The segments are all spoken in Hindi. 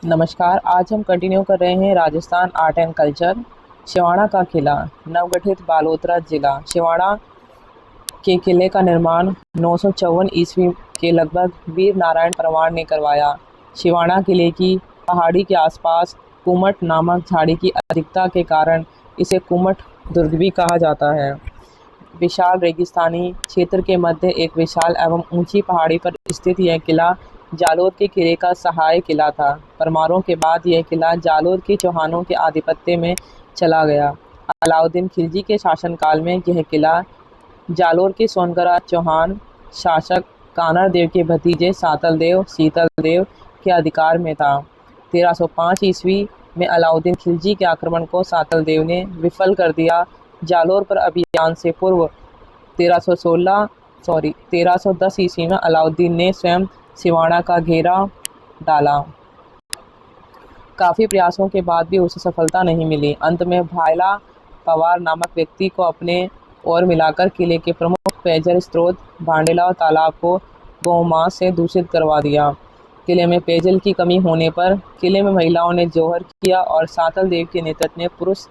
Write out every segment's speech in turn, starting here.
नमस्कार। आज हम कंटिन्यू कर रहे हैं राजस्थान आर्ट एंड कल्चर। सिवाड़ा का किला। नवगठित बालोतरा जिला सिवाड़ा के किले का निर्माण 954 ईस्वी के लगभग वीर नारायण परमार ने करवाया। सिवाड़ा किले की पहाड़ी के आसपास कुमट नामक झाड़ी की अधिकता के कारण इसे कुमट दुर्ग भी कहा जाता है। विशाल रेगिस्तानी क्षेत्र के मध्य एक विशाल एवं ऊंची पहाड़ी पर स्थित यह किला जालोर के किले का सहायक किला था। परमारों के बाद यह किला जालोर के चौहानों के आधिपत्य में चला गया। अलाउद्दीन खिलजी के शासनकाल में यह किला जालोर के सोनगरा चौहान शासक कानर देव के भतीजे सातल देव शीतल देव के अधिकार में था। 1305 ईस्वी में अलाउद्दीन खिलजी के आक्रमण को सातल देव ने विफल कर दिया। जालोर पर अभियान से पूर्व 1310 ईस्वी में अलाउद्दीन ने स्वयं सिवाड़ा का घेरा डाला। काफ़ी प्रयासों के बाद भी उसे सफलता नहीं मिली। अंत में भायला पवार नामक व्यक्ति को अपने और मिलाकर किले के प्रमुख पेयजल स्रोत भांडेला तालाब को गौमांस से दूषित करवा दिया। किले में पेयजल की कमी होने पर किले में महिलाओं ने जोहर किया और सातल देव के नेतृत्व में पुरुष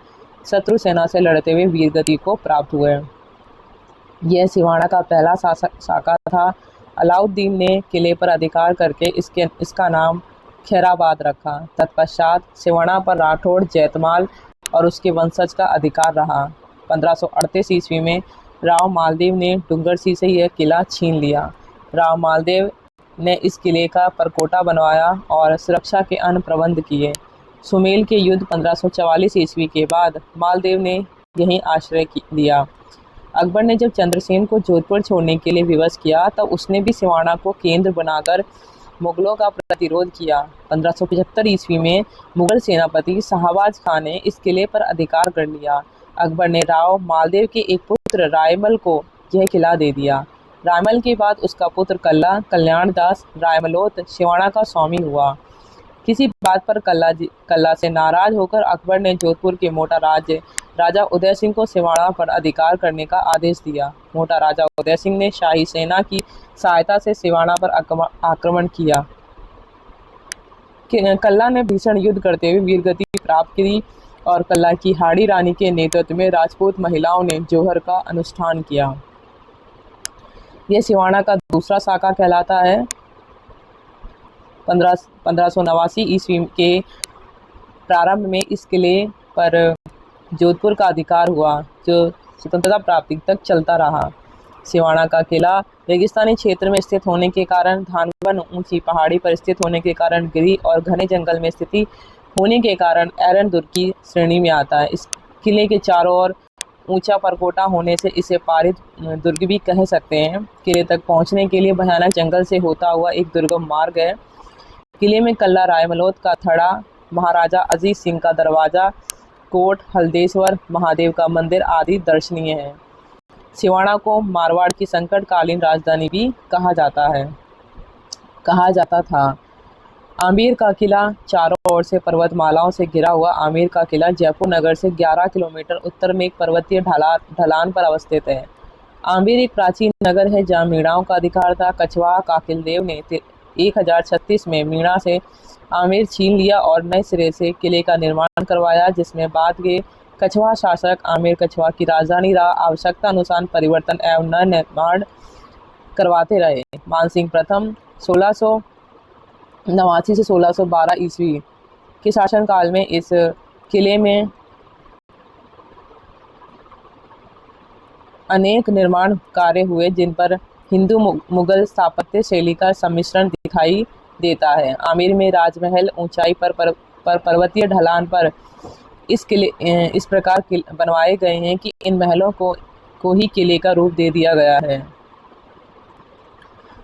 शत्रु सेना से लड़ते हुए वीरगति को प्राप्त हुए। यह सिवाड़ा का पहला साका था। अलाउद्दीन ने किले पर अधिकार करके इसका नाम खैराबाद रखा। तत्पश्चात सिवाड़ा पर राठौड़ जैतमाल और उसके वंशज का अधिकार रहा। 1538 ईस्वी में राव मालदेव ने डूंगरसी से यह किला छीन लिया। राव मालदेव ने इस किले का परकोटा बनवाया और सुरक्षा के अन्य प्रबंध किए। सुमेल के युद्ध 1544 ईस्वी के बाद मालदेव ने यहीं आश्रय लिया। अकबर ने जब चंद्रसेन को जोधपुर छोड़ने के लिए विवश किया तब उसने भी सिवाड़ा को केंद्र बनाकर मुगलों का प्रतिरोध किया। 1575 ईस्वी में मुगल सेनापति शाहबाज खान ने इस किले पर अधिकार कर लिया। अकबर ने राव मालदेव के एक पुत्र रायमल को यह किला दे दिया। रायमल के बाद उसका पुत्र कल्याण दास रायमलोत सिवाड़ा का स्वामी हुआ। किसी बात पर कल्ला से नाराज होकर अकबर ने जोधपुर के मोटा राजा उदय सिंह को सिवाड़ा पर अधिकार करने का आदेश दिया। मोटा राजा उदय सिंह ने शाही सेना की सहायता से सिवाड़ा पर आक्रमण किया। कल्ला ने भीषण युद्ध करते हुए वीरगति प्राप्त की और कल्ला की हाड़ी रानी के नेतृत्व में राजपूत महिलाओं ने जोहर का अनुष्ठान किया। यह सिवाड़ा का दूसरा साका कहलाता है। 1589 ईस्वी के प्रारंभ में इस किले पर जोधपुर का अधिकार हुआ, जो स्वतंत्रता प्राप्ति तक चलता रहा। सिवाड़ा का किला रेगिस्तानी क्षेत्र में स्थित होने के कारण, धानवन ऊंची पहाड़ी पर स्थित होने के कारण, गिरी और घने जंगल में स्थिति होने के कारण एरन दुर्ग की श्रेणी में आता है। इस किले के चारों ओर ऊंचा परकोटा होने से इसे पारित दुर्ग भी कह सकते हैं। किले तक पहुंचने के लिए भयानक जंगल से होता हुआ एक दुर्गम मार्ग है। किले में कल्ला रायमलोत का थड़ा, महाराजा अजीत सिंह का दरवाजा, कोट, हल्देश्वर महादेव का मंदिर आदि दर्शनीय है। सिवाड़ा को मारवाड़ की संकटकालीन राजधानी भी कहा जाता था। आमेर का किला चारों ओर से पर्वतमालाओं से घिरा हुआ। आमेर का किला जयपुर नगर से 11 किलोमीटर उत्तर में एक पर्वतीय ढलान पर अवस्थित है। आमेर एक प्राचीन नगर है जहाँ मीणाओं का अधिकार था। कछवाहा काकिल देव ने 1036 में मीणा से आमेर छीन लिया और नए सिरे से किले का निर्माण करवाया, जिसमें बाद के कछवाहा शासक आमेर कछवाहा की राजधानी रहा। आवश्यकता अनुसार परिवर्तन एवं नव निर्माण करवाते रहे। मानसिंह प्रथम 1689 से 1612 ईस्वी के शासनकाल में इस किले में अनेक निर्माण कार्य हुए, जिन पर हिंदू मुगल स्थापत्य शैली का सम्मिश्रण दिखाई देता है। आमेर में राजमहल ऊंचाई पर पर्वतीय ढलान पर इस प्रकार बनवाए गए हैं कि इन महलों को ही किले का रूप दे दिया गया है।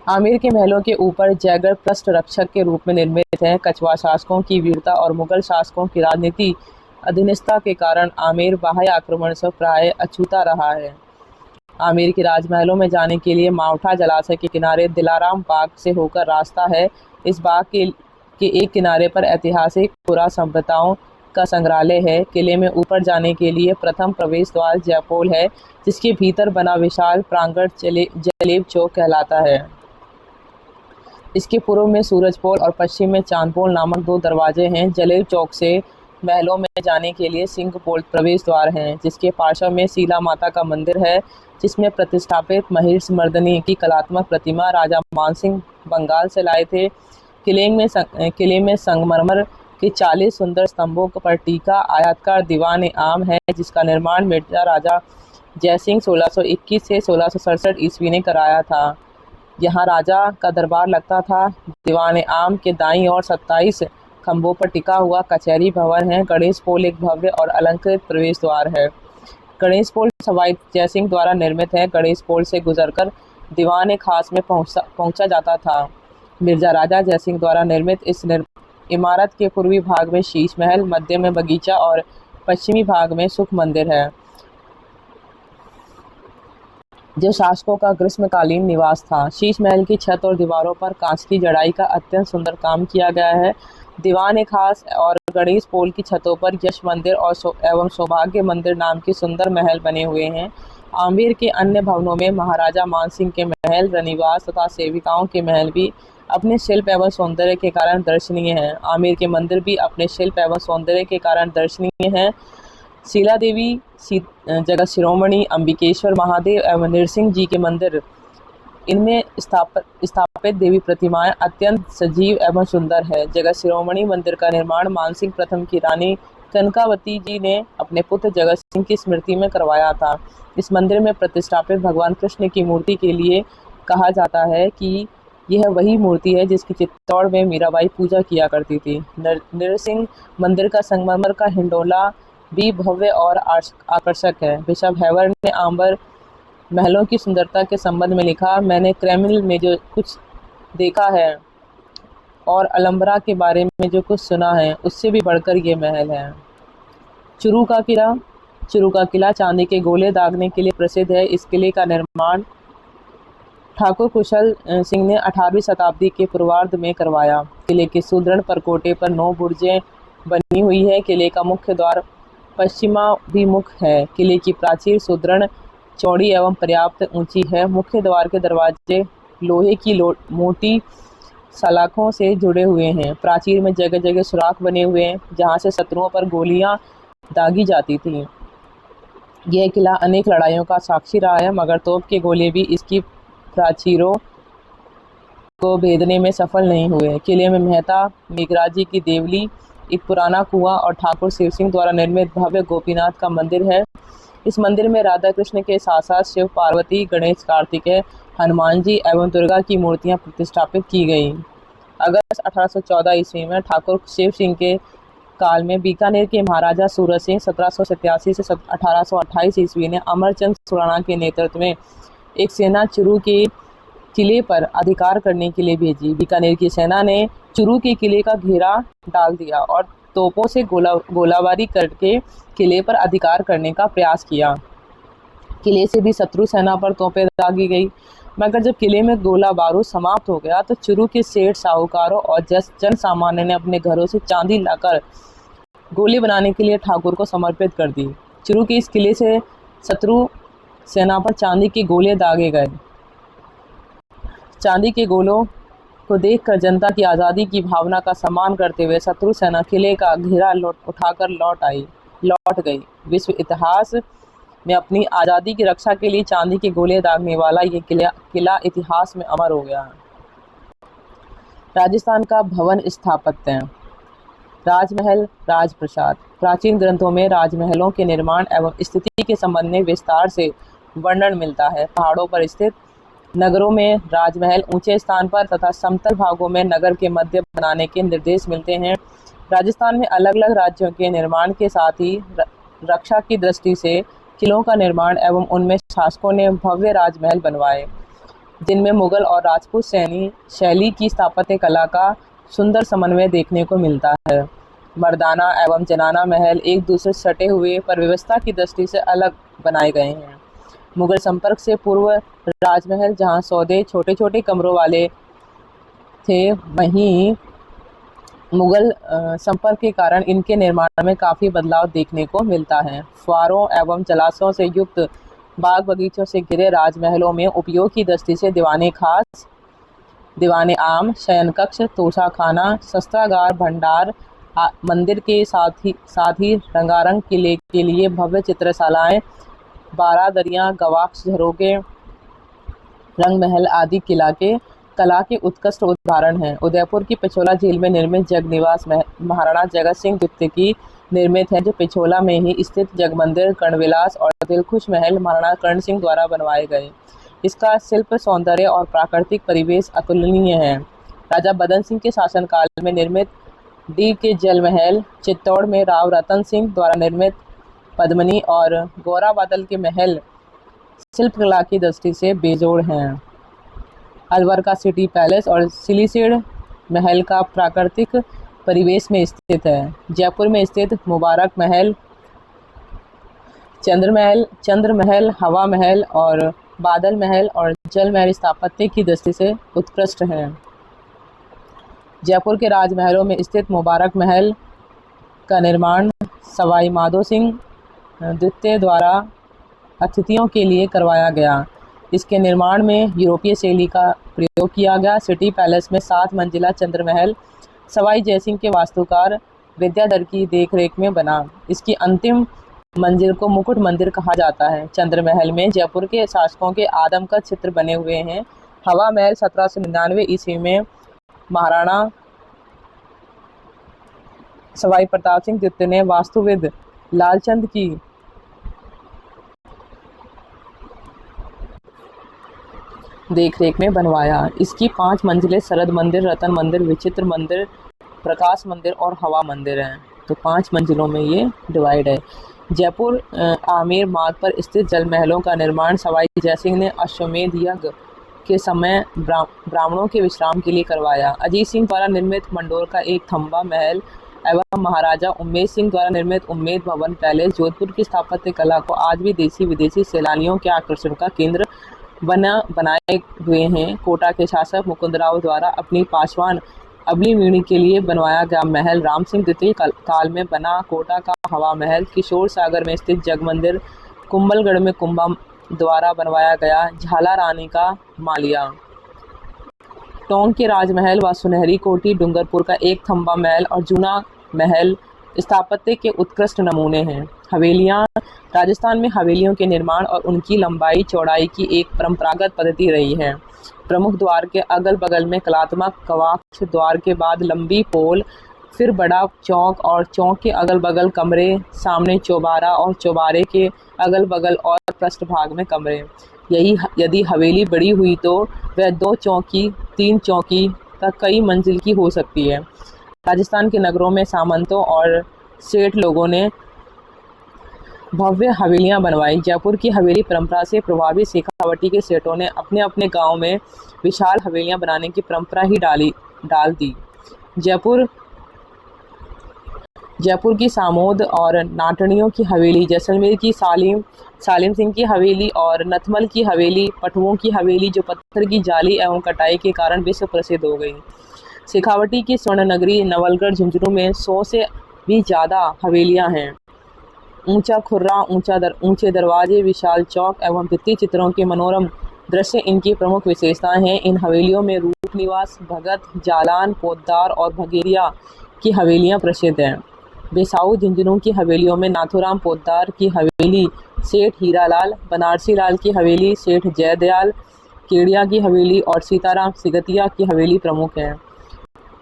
आमेर के महलों के ऊपर जयगढ़ पृष्ठ रक्षक के रूप में निर्मित है। कछवाहा शासकों की वीरता और मुगल शासकों की राजनीति अधीनता के कारण आमेर बाह्य आक्रमण से प्राय अछूता रहा है। आमेर के राजमहलों में जाने के लिए मावठा जलाशय के किनारे दिलाराम बाग से होकर रास्ता है। इस बाग के एक किनारे पर ऐतिहासिक पुरा सभ्यताओं का संग्रहालय है। किले में ऊपर जाने के लिए प्रथम प्रवेश द्वार जयपोल है, जिसके भीतर बना विशाल प्रांगण जलेब चौक कहलाता है। इसके पूर्व में सूरजपोल और पश्चिम में चांदपोल नामक 2 दरवाजे हैं। जलेब चौक से महलों में जाने के लिए सिंहपोल प्रवेश द्वार हैं, जिसके पार्श्व में शीला माता का मंदिर है, जिसमें प्रतिष्ठापित महिषमर्दिनी की कलात्मक प्रतिमा राजा मानसिंह बंगाल से लाए थे। किले में संगमरमर के 40 सुंदर स्तंभों पर टीका आयताकार दीवान आम है, जिसका निर्माण मिर्जा राजा जयसिंह 1621 से 1667 ईस्वी ने कराया था। यहाँ राजा का दरबार लगता था। दीवान आम के दाईं ओर 27 खंभों पर टिका हुआ कचहरी भवन है। गणेश पोल एक भव्य और अलंकृत प्रवेश द्वार है। गणेश पोल सवाई जयसिंह द्वारा निर्मित है। गणेश पोल से गुजरकर दीवान खास में पहुंचा जाता था। मिर्जा राजा जयसिंह द्वारा निर्मित इस इमारत के पूर्वी भाग में शीश महल, मध्य में बगीचा और पश्चिमी भाग में सुख मंदिर है, जो शासकों का ग्रीष्मकालीन निवास था। शीश महल की छत और दीवारों पर कांच की जड़ाई का अत्यंत सुंदर काम किया गया है। दीवान खास और गणेश पोल की छतों पर यश मंदिर और एवं सौभाग्य मंदिर नाम के सुंदर महल बने हुए हैं। आमेर के अन्य भवनों में महाराजा मानसिंह के महल, रनिवास तथा सेविकाओं के महल भी अपने शिल्प एवं सौंदर्य के कारण दर्शनीय हैं। आमेर के मंदिर भी अपने शिल्प एवं सौंदर्य के कारण दर्शनीय हैं। शीला देवी, जगत शिरोमणि, अंबिकेश्वर महादेव एवं नृसिंह जी के मंदिर, इनमें स्थापित देवी प्रतिमाएं अत्यंत सजीव एवं सुंदर है। जगत शिरोमणि मंदिर का निर्माण मानसिंह प्रथम की रानी कनकावती जी ने अपने पुत्र जगत सिंह की स्मृति में करवाया था। इस मंदिर में प्रतिष्ठापित भगवान कृष्ण की मूर्ति के लिए कहा जाता है कि यह वही मूर्ति है जिसकी चित्तौड़ में मीराबाई पूजा किया करती थी। नृसिंह मंदिर का संगमरमर का हिंडोला भी भव्य और आकर्षक है। बिशप हैवर ने आंबर महलों की सुंदरता के संबंध में लिखा, मैंने क्रेमलिन में जो कुछ देखा है और अलंब्रा के बारे में जो कुछ सुना है, उससे भी बढ़कर ये महल है। चुरू का किला चांदी के गोले दागने के लिए प्रसिद्ध है। इस किले का निर्माण ठाकुर कुशल सिंह ने 18वीं शताब्दी के पूर्वार्ध में करवाया। किले के सुदृढ़ परकोटे पर 9 बुर्जें बनी हुई है। किले का मुख्य द्वार पश्चिमाभिमुख है। किले की प्राचीर सुदृढ़, चौड़ी एवं पर्याप्त ऊंची है। मुख्य द्वार के दरवाजे लोहे की मोटी सलाखों से जुड़े हुए हैं। प्राचीर में जगह जगह सुराख बने हुए हैं, जहां से शत्रुओं पर गोलियां दागी जाती थीं। यह किला अनेक लड़ाइयों का साक्षी रहा है, मगर तोप के गोले भी इसकी प्राचीरों को भेदने में सफल नहीं हुए। किले में मेहता मेघराज जी की देवली, एक पुराना कुआं और ठाकुर शिव सिंह द्वारा निर्मित भव्य गोपीनाथ का मंदिर है। इस मंदिर में राधा कृष्ण के साथ साथ शिव पार्वती, गणेश कार्तिकेय, हनुमान जी एवं दुर्गा की मूर्तियां प्रतिष्ठापित की गई। अगस्त 1814 ईस्वी में ठाकुर शिव सिंह के काल में बीकानेर के महाराजा सूरज सिंह 1787 से 1828 ईस्वी ने अमरचंद सुराणा के नेतृत्व में एक सेना चुरू के किले पर अधिकार करने के लिए भेजी। बीकानेर की सेना ने चुरू के किले का घेरा डाल दिया और तोपों से गोलाबारी करके किले पर अधिकार करने का प्रयास किया। किले से भी शत्रु सेना पर तोपें दागी गई, मगर जब किले में गोला बारूद समाप्त हो गया तो चुरू के सेठ, साहूकारों और जन सामान्य ने अपने घरों से चांदी लाकर गोली बनाने के लिए ठाकुर को समर्पित कर दी। चुरू के इस किले से शत्रु सेना पर चांदी के गोले दागे गए। चांदी के गोलों को देखकर जनता की आज़ादी की भावना का सम्मान करते हुए शत्रु सेना किले का घेरा उठाकर लौट गई। विश्व इतिहास में अपनी आज़ादी की रक्षा के लिए चांदी के गोले दागने वाला ये किला इतिहास में अमर हो गया। राजस्थान का भवन स्थापत्य। राजमहल, राजप्रासाद। प्राचीन ग्रंथों में राजमहलों के निर्माण एवं स्थिति के संबंध में विस्तार से वर्णन मिलता है। पहाड़ों पर स्थित नगरों में राजमहल ऊंचे स्थान पर तथा समतल भागों में नगर के मध्य बनाने के निर्देश मिलते हैं। राजस्थान में अलग अलग राज्यों के निर्माण के साथ ही रक्षा की दृष्टि से किलों का निर्माण एवं उनमें शासकों ने भव्य राजमहल बनवाए, जिनमें मुगल और राजपूत शैली की स्थापत्य कला का सुंदर समन्वय देखने को मिलता है। मर्दाना एवं जनाना महल एक दूसरे से सटे हुए पर व्यवस्था की दृष्टि से अलग बनाए गए हैं। मुगल संपर्क से पूर्व राजमहल जहां सौदे छोटे छोटे कमरों वाले थे, वहीं मुगल संपर्क के कारण इनके निर्माण में काफ़ी बदलाव देखने को मिलता है। फुआरों एवं जलाशयों से युक्त बाग बगीचों से घिरे राजमहलों में उपयोग की दृष्टि से दीवाने खास, दीवाने आम, शयन कक्ष, तोशाखाना, शस्त्रागार, भंडार, मंदिर के साथ ही रंगारंग किले के लिए भव्य चित्रशालाएं, 12 दरियां, गवाक्ष झरोखे, रंग महल आदि कला के उत्कृष्ट उदाहरण हैं। उदयपुर की पिछोला झील में निर्मित जगनिवास महाराणा जगत सिंह द्वितीय की निर्मित है, जो पिछोला में ही स्थित जगमंदिर, कर्णविलास और दिलखुश महल महाराणा कर्ण सिंह द्वारा बनवाए गए। इसका शिल्प सौंदर्य और प्राकृतिक परिवेश अतुलनीय है। राजा बदन सिंह के शासनकाल में निर्मित डी के जल महल, चित्तौड़ में राव रतन सिंह द्वारा निर्मित पद्मिनी और गौरा बादल के महल शिल्पकला की दृष्टि से बेजोड़ हैं। अलवर का सिटी पैलेस और सिलिसेड महल का प्राकृतिक परिवेश में स्थित है। जयपुर में स्थित मुबारक महल, चंद्र महल, हवा महल और बादल महल और जल महल स्थापत्य की दृष्टि से उत्कृष्ट हैं। जयपुर के राजमहलों में स्थित मुबारक महल का निर्माण सवाई माधो सिंह द्वितीय द्वारा अतिथियों के लिए करवाया गया। इसके निर्माण में यूरोपीय शैली का प्रयोग किया गया। सिटी पैलेस में 7 मंजिला चंद्र महल सवाई जयसिंह के वास्तुकार विद्याधर की देखरेख में बना। इसकी अंतिम मंजिल को मुकुट मंदिर कहा जाता है। चंद्र महल में जयपुर के शासकों के आदमकद चित्र बने हुए हैं। हवा महल 1799 ईस्वी में महाराणा सवाई प्रताप सिंह द्वितीय ने वास्तुविद लालचंद की देखरेख में बनवाया। इसकी 5 मंजिलें शरद मंदिर, रतन मंदिर, विचित्र मंदिर, प्रकाश मंदिर और हवा मंदिर हैं। तो 5 मंजिलों में ये डिवाइड है। जयपुर आमेर मार्ग पर स्थित जल महलों का निर्माण सवाई जयसिंह ने अश्वमेध यज्ञ के समय ब्राह्मणों के विश्राम के लिए करवाया। अजीत सिंह द्वारा निर्मित मंडोर का एक थंबा महल एवं महाराजा उम्मेद सिंह द्वारा निर्मित उम्मेद भवन पैलेस जोधपुर की स्थापत्य कला को आज भी देशी विदेशी सैलानियों के आकर्षण का केंद्र बनाए हुए हैं। कोटा के शासक मुकुंदराव द्वारा अपनी पासवान अबली मीणी के लिए बनवाया गया महल राम सिंह द्वितीय काल में बना। कोटा का हवा महल, किशोर सागर में स्थित जगमंदिर, कुंभलगढ़ में कुंभा द्वारा बनवाया गया झाला रानी का मालिया, टोंक के राजमहल व सुनहरी कोठी, डूंगरपुर का एक थंबा महल और जूना महल स्थापत्य के उत्कृष्ट नमूने हैं। हवेलियां, राजस्थान में हवेलियों के निर्माण और उनकी लंबाई चौड़ाई की एक परंपरागत पद्धति रही है। प्रमुख द्वार के अगल बगल में कलात्मक कवाक्ष, द्वार के बाद लंबी पोल, फिर बड़ा चौक और चौक के अगल बगल कमरे, सामने चौबारा और चौबारे के अगल बगल और पृष्ठभाग में कमरे। यदि हवेली बड़ी हुई तो वह 2 चौकी 3 चौकी तक कई मंजिल की हो सकती है। राजस्थान के नगरों में सामंतों और सेठ लोगों ने भव्य हवेलियां बनवाई। जयपुर की हवेली परंपरा से प्रभावित शेखावटी के सेठों ने अपने अपने गांव में विशाल हवेलियां बनाने की परंपरा ही डाल दी। जयपुर की सामोद और नाटनियों की हवेली, जैसलमेर की सालिम सिंह की हवेली और नथमल की हवेली, पटुओं की हवेली जो पत्थर की जाली एवं कटाई के कारण विश्व प्रसिद्ध हो गई। शेखावटी की स्वर्ण नगरी नवलगढ़ झुंझुनू में 100 से भी ज़्यादा हवेलियां हैं। ऊंचा खुर्रा, ऊंचे दरवाजे, विशाल चौक एवं भित्ति चित्रों के मनोरम दृश्य इनकी प्रमुख विशेषताएं हैं। इन हवेलियों में रूपनिवास, भगत, जालान, पोद्दार और भगेरिया की हवेलियां प्रसिद्ध हैं। बेसाऊ झुंझुनू की हवेलियों में नाथूराम पोद्दार की हवेली, सेठ हीरालाल, बनारसी लाल की हवेली, सेठ जयदयाल केड़िया की हवेली और सीताराम सिगतिया की हवेली प्रमुख हैं।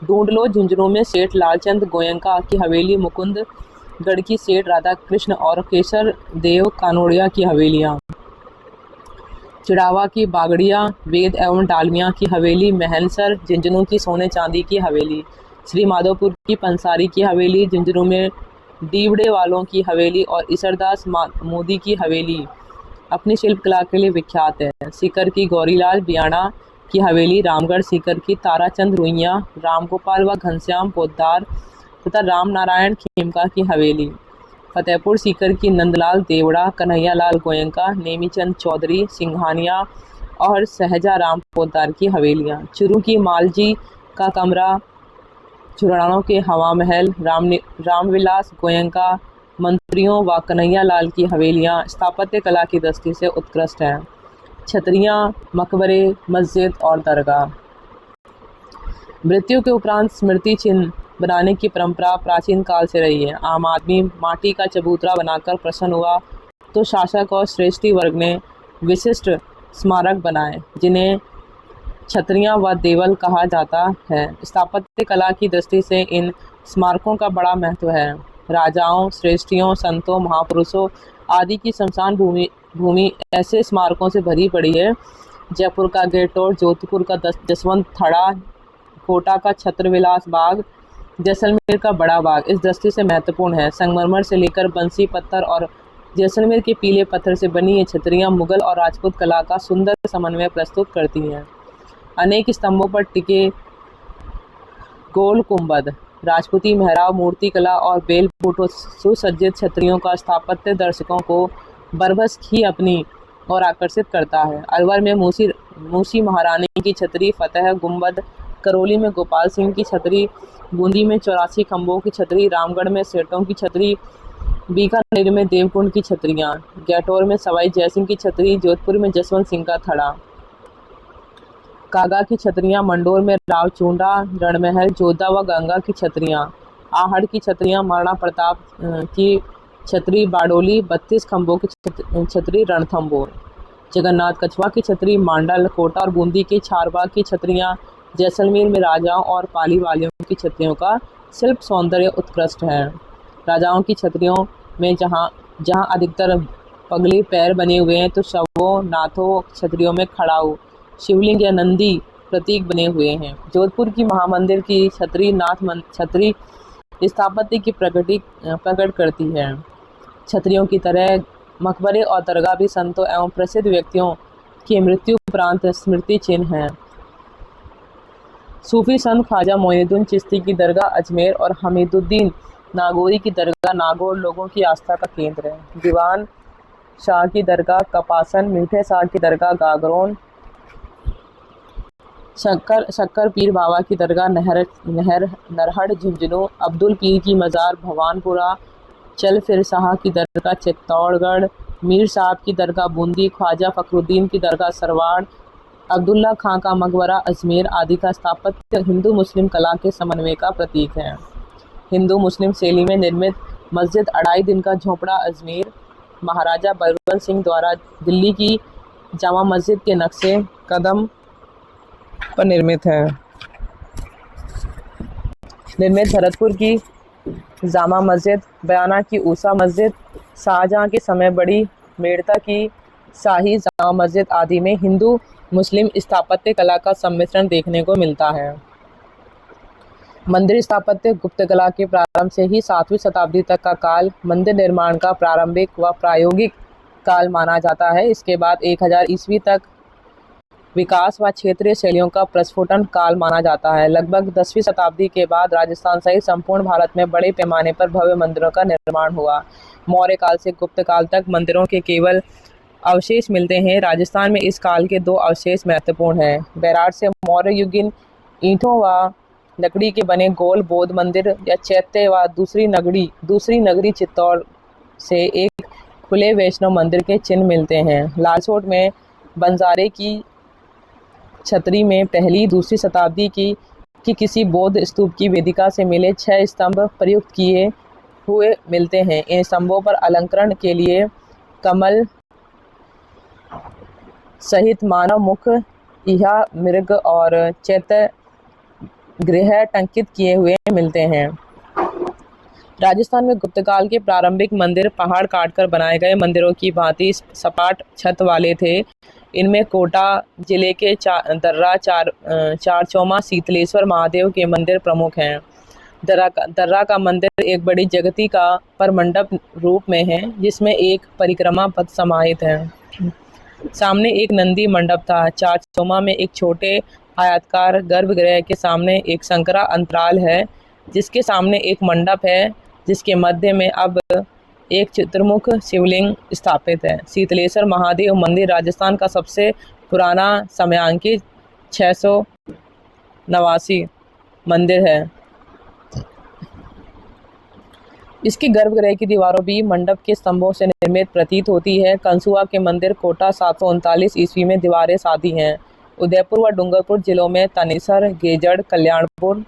ढूंढलो झुंझुनू में सेठ लालचंद गोयंका की हवेली, मुकुंदगढ़ की सेठ राधा कृष्ण और केसर देव कानोड़िया की हवेलियाँ। चिड़ावा की बागड़िया, वेद एवं डालमिया की हवेली, महनसर झुंझुनू की सोने चांदी की हवेली, श्री माधोपुर की पंसारी की हवेली, झुंझुनू में दीवड़े वालों की हवेली और ईसरदास मोदी की हवेली अपनी शिल्पकला के लिए विख्यात है। सीकर की गौरीलाल बियाणा की हवेली, रामगढ़ सीकर की ताराचंद रुइया, रामगोपाल व घनश्याम पोद्दार तथा राम नारायण खेमका की हवेली, फतेहपुर सीकर की नंदलाल देवड़ा, कन्हैयालाल गोयंका, नेमीचंद चौधरी सिंघानिया और सहजा राम पोद्दार की हवेलियाँ। चुरू की मालजी का कमरा, झुराणों के हवा महल, रामविलास गोयंका मंत्रियों व कन्हैयालाल की हवेलियाँ स्थापत्य कला की दृष्टि से उत्कृष्ट हैं। छतरियाँ, मकबरे, मस्जिद और दरगाह। मृत्यु के उपरांत स्मृति चिन्ह बनाने की परंपरा प्राचीन काल से रही है। आम आदमी माटी का चबूतरा बनाकर प्रसन्न हुआ तो शासक और श्रेष्ठी वर्ग ने विशिष्ट स्मारक बनाए, जिन्हें छतरियां व देवल कहा जाता है। स्थापत्य कला की दृष्टि से इन स्मारकों का बड़ा महत्व है। राजाओं, श्रेष्ठियों, संतों, महापुरुषों आदि की शमशान भूमि ऐसे स्मारकों से भरी पड़ी है। जयपुर का गेटोर, जोधपुर का जसवंत थड़ा, कोटा का छत्रविलास बाग, जैसलमेर का बड़ा बाग इस दृष्टि से महत्वपूर्ण है। संगमरमर से लेकर बंसी पत्थर और जैसलमेर के पीले पत्थर से बनी ये छतरियां मुगल और राजपूत कला का सुंदर समन्वय प्रस्तुत करती हैं। अनेक स्तंभों पर टिके गोल कुंभद, राजपूती मेहराब, मूर्ति कला और बेल बूटों सुसज्जित छतरियों का स्थापत्य दर्शकों को बरबस ही अपनी और आकर्षित करता है। अलवर में मूसी महारानी की छतरी, फतेह गुंबद, करौली में गोपाल सिंह की छतरी, बूंदी में 84 खंभों की छतरी, रामगढ़ में सेठों की छतरी, बीकानेर में देवकुंड की छतरियाँ, गैटोर में सवाई जयसिंह की छतरी, जोधपुर में जसवंत सिंह का थड़ा, कागा की छतरियाँ, मंडोर में रावचूंडा, रणमहल, जोधा व गंगा की छतरियाँ, आहड़ की छतरियाँ, महाराणा प्रताप की छतरी, बाडोली 32 खंभों की छतरी, रणथंभौर, जगन्नाथ कछवा की छतरी, मांडल, कोटा और बूंदी की छारबाग की छतरियाँ, जैसलमेर में राजाओं और पाली वालियों की छतरियों का शिल्प सौंदर्य उत्कृष्ट है। राजाओं की छतरियों में जहाँ अधिकतर पगले पैर बने हुए हैं, तो शवों, नाथों छतरियों में खड़ाऊ, शिवलिंग या नंदी प्रतीक बने हुए हैं। जोधपुर की महामंदिर की छतरी नाथ छतरी स्थापत्य की प्रकट करती है। छतरियों की तरह मकबरे और दरगाह भी संतों एवं प्रसिद्ध व्यक्तियों की मृत्यु उपरांत स्मृति चिन्ह हैं। सूफी संत ख्वाजा मोइनुद्दीन चिश्ती की दरगाह अजमेर और हमीदुद्दीन नागौरी की दरगाह नागौर लोगों की आस्था का केंद्र है। दीवान शाह की दरगाह कपासन, मीठे शाह की दरगाह गागरोन, शक्कर पीर बाबा की दरगाह नरहड़ झुंझुनू, अब्दुल पीर की मज़ार भवानपुरा, चल फिर शाह की दरगाह चित्तौड़गढ़, मीर साहब की दरगाह बूंदी, ख्वाजा फखरुद्दीन की दरगाह सरवाड़, अब्दुल्ला खां का मकबरा अजमेर आदि का स्थापत्य हिंदू मुस्लिम कला के समन्वय का प्रतीक है। हिंदू मुस्लिम शैली में निर्मित मस्जिद अढ़ाई दिन का झोपड़ा अजमेर महाराजा बलवंत सिंह द्वारा दिल्ली की जामा मस्जिद के नक्शे कदम पर निर्मित है। भरतपुर की जामा मस्जिद, बयाना की ऊषा मस्जिद, शाहजहां के समय बड़ी मेड़ता की शाही जामा मस्जिद आदि में हिंदू मुस्लिम स्थापत्य कला का सम्मिश्रण देखने को मिलता है। मंदिर स्थापत्य गुप्त कला के प्रारंभ से ही 7वीं शताब्दी तक का काल मंदिर निर्माण का प्रारंभिक व प्रायोगिक काल माना जाता है। इसके बाद 1000 ईस्वी तक विकास व क्षेत्रीय शैलियों का प्रस्फुटन काल माना जाता है। लगभग 10वीं शताब्दी के बाद राजस्थान सहित संपूर्ण भारत में बड़े पैमाने पर भव्य मंदिरों का निर्माण हुआ। मौर्य काल से गुप्त काल तक मंदिरों के केवल अवशेष मिलते हैं। राजस्थान में इस काल के 2 अवशेष महत्वपूर्ण हैं। बैराट से मौर्य युगीन ईंटों व लकड़ी के बने गोल बौद्ध मंदिर या चैत्य व दूसरी नगरी चित्तौड़ से एक खुले वैष्णव मंदिर के चिन्ह मिलते हैं। लालसोट में बंजारे की छतरी में पहली दूसरी शताब्दी की किसी बौद्ध स्तूप की वेदिका से मिले 6 स्तंभ प्रयुक्त किए हुए मिलते हैं। इन स्तंभों पर अलंकरण के लिए कमल सहित मानव मुख, इहा मृग और चैत्य गृह टंकित किए हुए मिलते हैं। राजस्थान में गुप्तकाल के प्रारंभिक मंदिर पहाड़ काटकर बनाए गए मंदिरों की भांति सपाट छत वाले थे। इनमें कोटा जिले के दर्रा चारचौमा शीतलेश्वर महादेव के मंदिर प्रमुख हैं। दर्रा का मंदिर एक बड़ी जगती का पर मंडप रूप में है, जिसमें एक परिक्रमा पथ समाहित है। सामने एक नंदी मंडप था। चारचौमा में एक छोटे आयताकार गर्भगृह के सामने एक संकरा अंतराल है, जिसके सामने एक मंडप है, जिसके मध्य में अब एक चित्रमुख शिवलिंग स्थापित है। शीतलेश्वर महादेव मंदिर राजस्थान का सबसे पुराना समयांकित 689 मंदिर है। इसकी गर्भगृह की दीवारों भी मंडप के स्तंभों से निर्मित प्रतीत होती है। कंसुआ के मंदिर कोटा 739 ईस्वी में दीवारें साधी हैं। उदयपुर व डूंगरपुर जिलों में तनेसर, गेजड़, कल्याणपुर,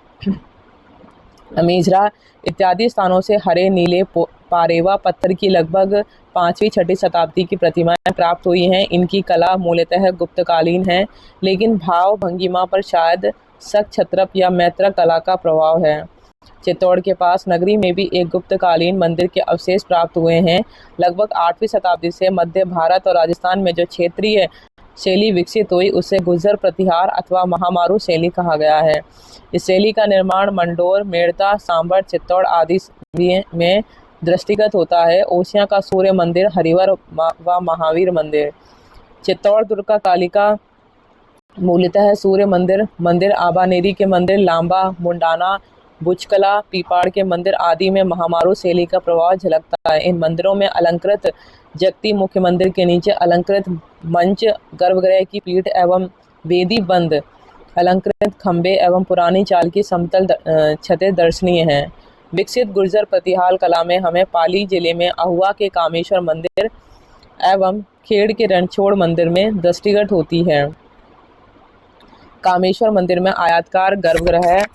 अमीजरा इत्यादि स्थानों से हरे नीले पारेवा पत्थर की लगभग 5वीं-6वीं शताब्दी की प्रतिमाएं प्राप्त हुई हैं। इनकी कला मूलतः गुप्तकालीन है, लेकिन भाव भंगिमा पर शायद शक क्षत्रप या मैत्र कला का प्रभाव है। चित्तौड़ के पास नगरी में भी एक गुप्तकालीन मंदिर के अवशेष प्राप्त हुए हैं। लगभग 8वीं शताब्दी से मध्य भारत और राजस्थान में जो क्षेत्रीय शैली विकसित हुई उसे गुर्जर प्रतिहार अथवा महामारू शैली कहा गया है। इस शैली का निर्माण मंडोर, मेड़ता, सांभर, चित्तौड़ आदि में दृष्टिगत होता है। ओसियां का सूर्य मंदिर, हरिवर व महावीर मंदिर। चित्तौड़ दुर्ग का कालिका मूलतः सूर्य मंदिर आबानेरी के मंदिर, लांबा, मुंडाना, बुचकला, पीपाड़ के मंदिर आदि में महामारू शैली का प्रभाव झलकता है। इन मंदिरों में अलंकृत जगती मुख्य मंदिर के नीचे अलंकृत मंच, गर्भगृह की पीठ एवं वेदी बंद अलंकृत खंबे एवं पुरानी चाल की समतल छतें दर्शनीय हैं। विकसित गुर्जर प्रतिहार कला में हमें पाली जिले में अहुआ के कामेश्वर मंदिर एवं खेड़ के रणछोड़ मंदिर में दृष्टिगत होती है। कामेश्वर मंदिर में आयताकार गर्भगृह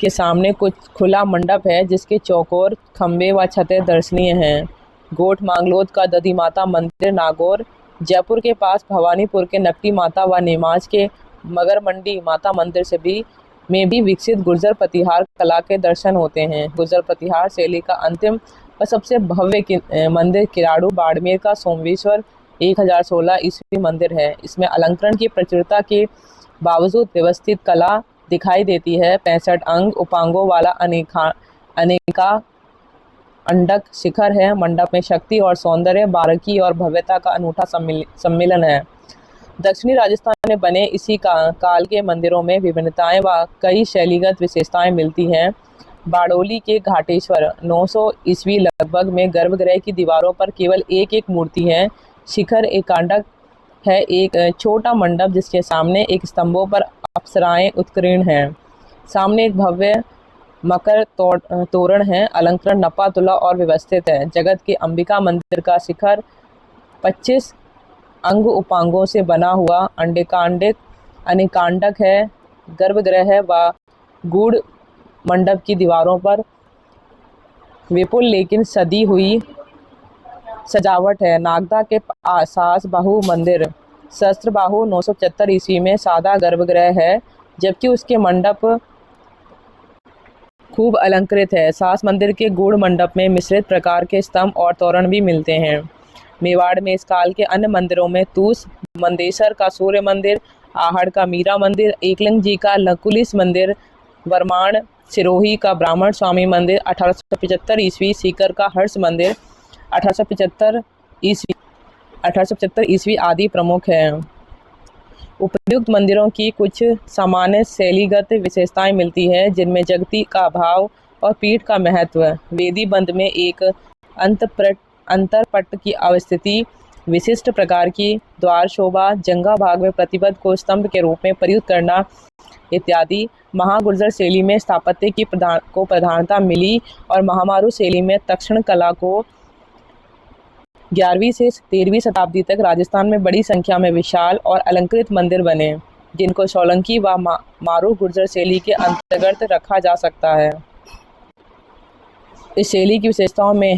के सामने कुछ खुला मंडप है, जिसके चौकोर खंबे व छतें दर्शनीय हैं। गोठ मांगलोद का दधी माता मंदिर, नागौर। जयपुर के पास भवानीपुर के नकटी माता व नेमाज के मगरमंडी माता मंदिर में भी विकसित गुर्जर प्रतिहार कला के दर्शन होते हैं। गुर्जर प्रतिहार शैली का अंतिम व सबसे भव्य मंदिर किराड़ू बाड़मेर का सोमेश्वर 1016 ईस्वी मंदिर है। इसमें अलंकरण की प्रचुरता के बावजूद व्यवस्थित कला दिखाई देती है। 65 अंग उपांगों वाला अनेका अंडक शिखर है। मंडप में शक्ति और सौंदर्य, बारीकी और भव्यता का अनूठा सम्मिलन है। दक्षिणी राजस्थान में बने इसी काल के मंदिरों में विभिन्नताएं व कई शैलीगत विशेषताएं मिलती हैं। बाड़ोली के घाटेश्वर 900 ईस्वी लगभग में गर्भगृह की दीवारों पर केवल एक मूर्ति है। शिखर एकांडक है, एक छोटा मंडप जिसके सामने एक स्तंभों पर अप्सराएं उत्कीर्ण हैं। सामने एक भव्य मकर तोरण है। अलंकरण नपा तुला और व्यवस्थित है। जगत के अंबिका मंदिर का शिखर 25 अंग उपांगों से बना हुआ अनेकांडक है। गर्भगृह व गूढ़ मंडप की दीवारों पर विपुल लेकिन सदी हुई सजावट है। नागदा के आसास बाहु मंदिर, सहस्त्रबाहु 975 ईस्वी में सादा गर्भगृह है, जबकि उसके मंडप खूब अलंकृत है। सास मंदिर के गूढ़ मंडप में मिश्रित प्रकार के स्तंभ और तोरण भी मिलते हैं। मेवाड़ में इस काल के अन्य मंदिरों में तूस मंदेसर का सूर्य मंदिर, आहड़ का मीरा मंदिर, एकलिंग जी का लकुलिस मंदिर, वरमाण सिरोही का ब्राह्मण स्वामी मंदिर, 1875 ईस्वी सीकर का हर्ष मंदिर, 1875 ईस्वी आदि प्रमुख हैं। उपयुक्त मंदिरों की कुछ सामान्य शैलीगत विशेषताएं मिलती हैं, जिनमें जगती का भाव और पीठ का महत्व, वेदी बंद में एक अंतरपट की अवस्थिति, विशिष्ट प्रकार की द्वार शोभा, जंगा भाग में प्रतिपद को स्तंभ के रूप में प्रयुक्त करना इत्यादि। महागुर्जर शैली में स्थापत्य की प्रधानता मिली और महामारू शैली में तक्षण कला को 11वीं से 13वीं शताब्दी तक राजस्थान में बड़ी संख्या में विशाल और अलंकृत मंदिर बने, जिनको सोलंकी व मारू गुर्जर शैली के अंतर्गत रखा जा सकता है। इस शैली की विशेषताओं में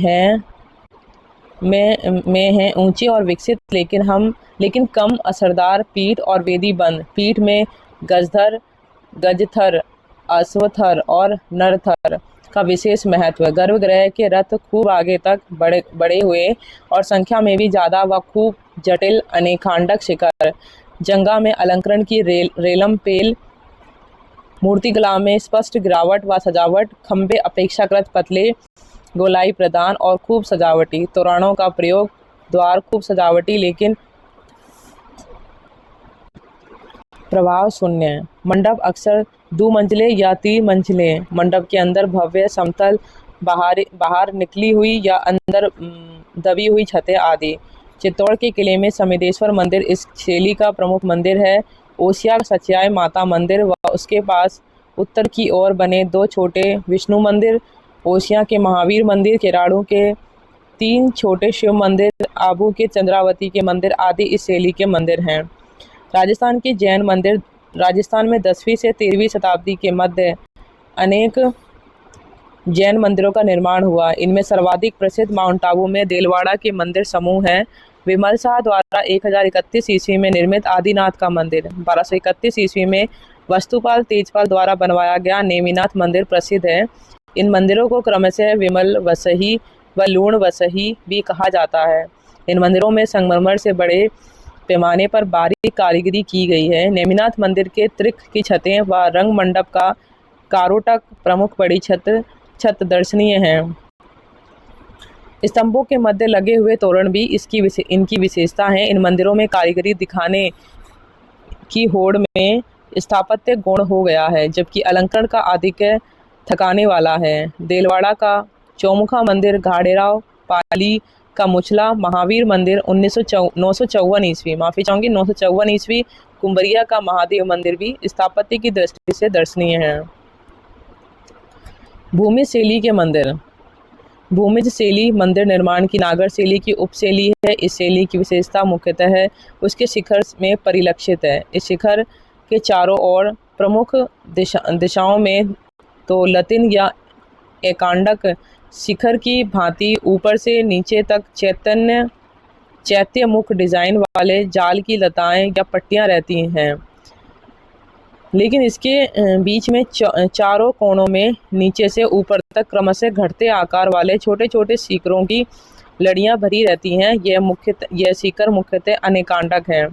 हैं ऊंची और विकसित लेकिन कम असरदार पीठ और वेदी बंद। पीठ में गजथर, अश्वथर और नरथर का विशेष महत्व। गर्भगृह के रथ खूब आगे तक बड़े हुए और संख्या में भी ज़्यादा व खूब जटिल अनेकांडक शिखर। जंगा में अलंकरण की रेलम पेल, मूर्तिकला में स्पष्ट गिरावट व सजावट, खंबे अपेक्षाकृत पतले, गोलाई प्रदान और खूब सजावटी, तोरणों का प्रयोग, द्वार खूब सजावटी लेकिन प्रभाव शून्य। मंडप अक्सर 2 मंजिले या 3 मंजिले। मंडप के अंदर भव्य समतल, बाहर निकली हुई या अंदर दबी हुई छतें आदि। चित्तौड़ के किले में समिदेश्वर मंदिर इस शैली का प्रमुख मंदिर है। ओसिया सचियाय माता मंदिर व उसके पास उत्तर की ओर बने 2 छोटे विष्णु मंदिर, ओसिया के महावीर मंदिर, किराड़ू के 3 छोटे शिव मंदिर, आबू के चंद्रावती के मंदिर आदि इस शैली के मंदिर हैं। राजस्थान के जैन मंदिर। राजस्थान में 10वीं से 13वीं शताब्दी के मध्य अनेक जैन मंदिरों का निर्माण हुआ। इनमें सर्वाधिक प्रसिद्ध माउंट आबू में देलवाड़ा के मंदिर समूह हैं। विमल शाह द्वारा 1031 ईस्वी में निर्मित आदिनाथ का मंदिर, 1231 ईस्वी में वस्तुपाल तेजपाल द्वारा बनवाया गया नेमिनाथ मंदिर प्रसिद्ध है। इन मंदिरों को क्रमशः विमल वसही व लूण वसही भी कहा जाता है। इन मंदिरों में संगमरमर से बड़े पैमाने पर बारीक कारीगरी की गई है। नेमिनाथ मंदिर के त्रिक की छतें व रंग मंडप का कारोटक प्रमुख बड़ी छत दर्शनीय हैं। स्तंभों के मध्य लगे हुए तोरण भी इनकी विशेषता है। इन मंदिरों में कारीगरी दिखाने की होड़ में स्थापत्य गुण हो गया है, जबकि अलंकरण का आधिक्य थकाने वाला है। देलवाड़ा का चौमुखा मंदिर, घाड़ेराव पाली का मुछला महावीर मंदिर 954 ईस्वी, माफ़ी चाहूँगी 954 ईस्वी, कुंभरिया का महादेव मंदिर भी स्थापत्य की दृष्टि से दर्शनीय है। भूमिज शैली के मंदिर। भूमिज शैली मंदिर निर्माण की नागर शैली की उपशैली है। इस शैली की विशेषता मुख्यतः है उसके शिखर में परिलक्षित है। इस शिखर के चारों ओर प्रमुख दिशाओं में तो लतिन या एकांडक शिखर की भांति ऊपर से नीचे तक चैत्य मुख डिजाइन वाले जाल की लताएं या पट्टियां रहती हैं, लेकिन इसके बीच में चारों कोनों में नीचे से ऊपर तक क्रमशः घटते आकार वाले छोटे छोटे सीकरों की लड़ियां भरी रहती हैं। यह सीकर मुख्यतः अनेकांडक हैं।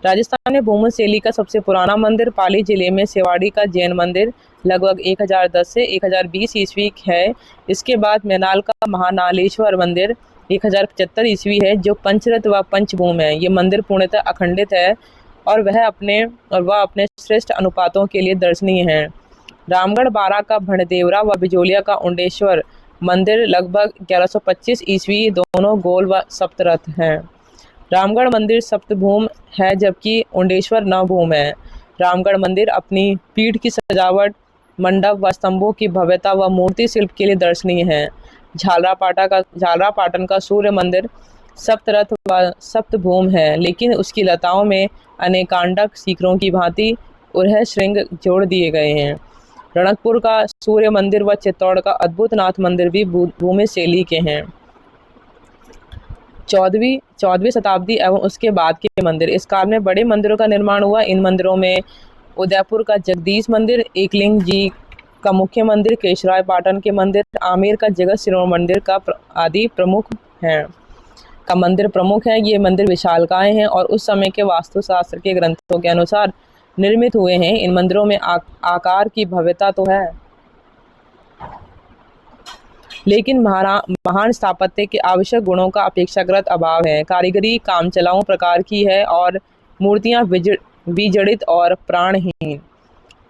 राजस्थान में भूमि शैली का सबसे पुराना मंदिर पाली जिले में सेवाड़ी का जैन मंदिर लगभग 1010 से 1020 ईस्वी है। इसके बाद मैनाल का महानालेश्वर मंदिर 1075 ईस्वी है, जो पंचरथ व पंचभूम है। ये मंदिर पूर्णतः अखंडित है और वह अपने श्रेष्ठ अनुपातों के लिए दर्शनीय है। रामगढ़ बारा का भणदेवरा व बिजोलिया का उंडेश्वर मंदिर लगभग 1125 ईस्वी, दोनों गोल व सप्तरथ हैं। रामगढ़ मंदिर सप्तभूम है, जबकि उंडेश्वर नवभूम है। रामगढ़ मंदिर अपनी पीठ की सजावट, मंडप व स्तंभों की भव्यता व मूर्ति शिल्प के लिए दर्शनीय है। झालरापाटन का सूर्य मंदिर सप्तरथ व सप्तभूम है, लेकिन उसकी लताओं में अनेकांडक शिखरों की भांति उरह श्रृंग जोड़ दिए गए हैं। रणकपुर का सूर्य मंदिर व चित्तौड़ का अद्भुत नाथ मंदिर भी भूमि शैली के हैं। 14वीं शताब्दी एवं उसके बाद के मंदिर। इस काल में बड़े मंदिरों का निर्माण हुआ। इन मंदिरों में उदयपुर का जगदीश मंदिर, एकलिंग जी का मुख्य मंदिर, केशराय पाटन के मंदिर, आमेर का जगत शिरोमणि मंदिर का आदि प्रमुख है। ये मंदिर विशालकाय हैं और उस समय के वास्तुशास्त्र के ग्रंथों के अनुसार निर्मित हुए हैं। इन मंदिरों में आकार की भव्यता तो है, लेकिन महान स्थापत्य के आवश्यक गुणों का अपेक्षाकृत अभाव है। कारीगरी कामचलाऊ प्रकार की है और मूर्तियां विजड़ित और प्राणहीन।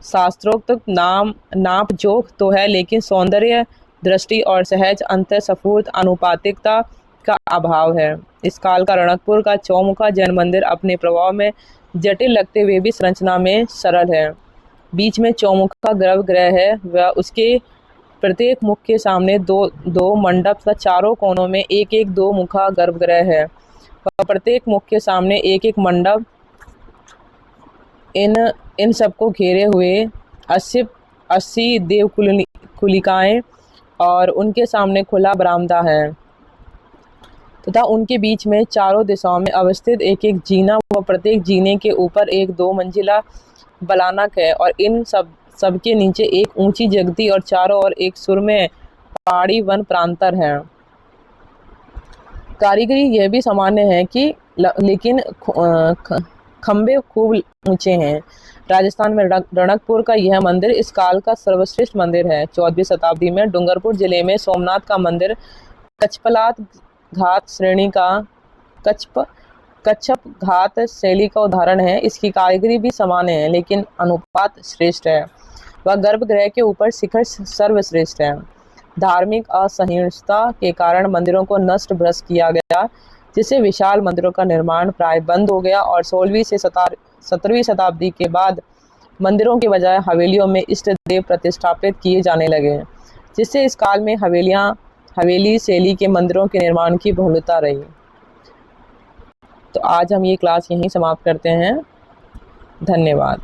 शास्त्रोक्त नाप जोख तो है, लेकिन सौंदर्य दृष्टि और सहज अंतःस्फूर्त अनुपातिकता का अभाव है। इस काल का रणकपुर का चौमुखा जैन मंदिर अपने प्रभाव में जटिल लगते हुए भी संरचना में सरल है। बीच में चौमुखा गर्भगृह है व उसके प्रत्येक मुख के सामने दो मंडप तथा चारों कोनों में एक एक दो मुखा गर्भगृह है व प्रत्येक मुख के सामने एक एक मंडप। इन सबको घेरे हुए 80 देवकुलिकाएं और उनके सामने खुला बरामदा है तथा उनके बीच में चारों दिशाओं में अवस्थित एक एक जीना व प्रत्येक जीने के ऊपर एक 2 मंजिला बलानक है और इन सबके नीचे एक ऊंची जगती और चारों ओर एक सुरम्य पहाड़ी वन प्रांतर है। कारीगरी यह भी सामान्य है कि लेकिन खंबे खूब ऊंचे हैं। राजस्थान में रणकपुर का यह मंदिर इस काल का सर्वश्रेष्ठ मंदिर है। 14वीं शताब्दी में डूंगरपुर जिले में सोमनाथ का मंदिर कच्छपलात घात श्रेणी का कच्छप घात शैली का उदाहरण है। इसकी कारीगरी भी समान है, लेकिन अनुपात श्रेष्ठ है। वह गर्भगृह के ऊपर शिखर सर्वश्रेष्ठ है। धार्मिक असहिष्णुता के कारण मंदिरों को नष्ट भ्रष्ट किया गया, जिससे विशाल मंदिरों का निर्माण प्राय बंद हो गया और 16वीं से 17वीं शताब्दी के बाद मंदिरों के बजाय हवेलियों में इष्ट देव प्रतिष्ठापित किए जाने लगे, जिससे इस काल में हवेली शैली के मंदिरों के निर्माण की बहुलता रही। तो आज हम ये क्लास यहीं समाप्त करते हैं। धन्यवाद।